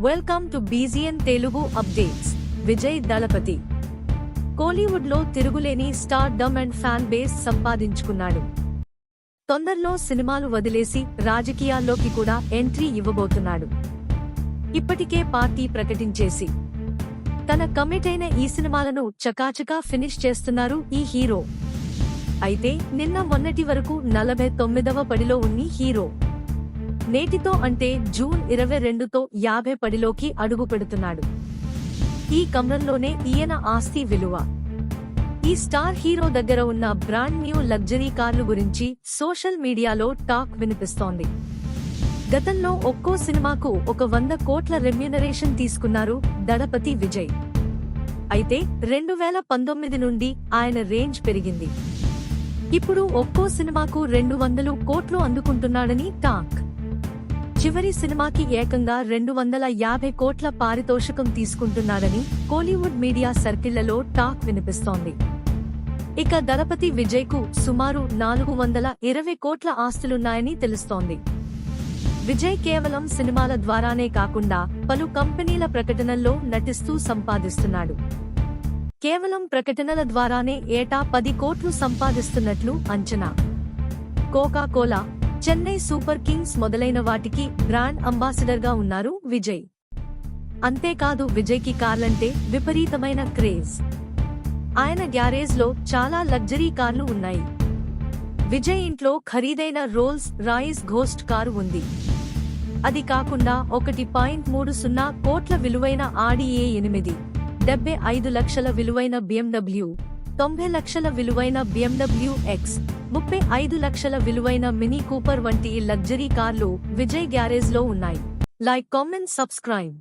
Welcome to BGN Telugu updates. Vijay Thalapathy Kollywood లో తిరుగులేని stardom and fan base సంపాదించుకున్నాడు. తొందరలో సినిమాలు వదిలేసి రాజకీయాల్లోకి కూడా ఎంట్రీ ఇవ్వబోతున్నాడు. ఇప్పటికే పార్టీ ప్రకటించేసి తన కమిట్ అయిన ఈ సినిమాలను చకాచకా ఫినిష్ చేస్తున్నారు ఈ హీరో. అయితే నిన్న మొన్నటి వరకు 49వ పడిలో ఉన్ని హీరో నేటితో అంటే జూన్ 22తో 50 పడిలోకి అడుగు పెడుతున్నాడు. ఈ క్రమంలోనే ఈయన ఆస్తి విలువ. ఈ స్టార్ హీరో దగ్గర ఉన్న బ్రాండ్ న్యూ లగ్జరీ కార్లు గురించి సోషల్ మీడియాలో టాక్ వినిపిస్తోంది. గతంలో ఒక్కో సినిమాకు ఒక 100 కోట్ల రెమ్యూనరేషన్ తీసుకున్నారు దళపతి విజయ్. అయితే 2019 నుండి ఆయన రేంజ్ పెరిగింది. ఇప్పుడు ఒక్కో సినిమాకు 200 కోట్లు అందుకుంటున్నాడని టాక్. చివరి సినిమాకి ఏకంగా 250 కోట్ల పారితోషికం తీసుకుంటున్నాడని కోలీవుడ్ మీడియా సర్కిళ్లలో టాక్ వినిపిస్తోంది. ఇక దళపతి విజయ్ కు సుమారు 420 కోట్ల ఆస్తులున్నాయని తెలుస్తోంది. విజయ్ కేవలం సినిమాల ద్వారానే కాకుండా పలు కంపెనీల ప్రకటనల్లో నటిస్తూ సంపాదిస్తున్నాడు. కేవలం ప్రకటనల ద్వారానే ఏటా 10 కోట్లు సంపాదిస్తున్నట్లు అంచనా. Coca Cola, Chennai super Kings మొదలైన వాటికి బ్రాండ్ అంబాసిడర్ గా ఉన్నారు విజయ్. అంతేకాదు విజయ్ కి కార్లంటే విపరీతమైన క్రేజ్. ఆయన గ్యారేజ్ లో చాలా లగ్జరీ కార్లు ఉన్నాయి. విజయ్ ఇంట్లో ఖరీదైన రోల్స్ రాయిస్ ఘోస్ట్ కారు ఉంది. అది కాకుండా 1.30 కోట్ల విలువైన ఆడి A8, 75 లక్షల విలువైన BMW, 90 లక్షల విలువైన BMW X, 35 లక్షల విలువైన మినీ కూపర్ వంటి లగ్జరీ కార్లు విజయ్ గ్యారేజ్ లో ఉన్నాయి. Like, comment, subscribe.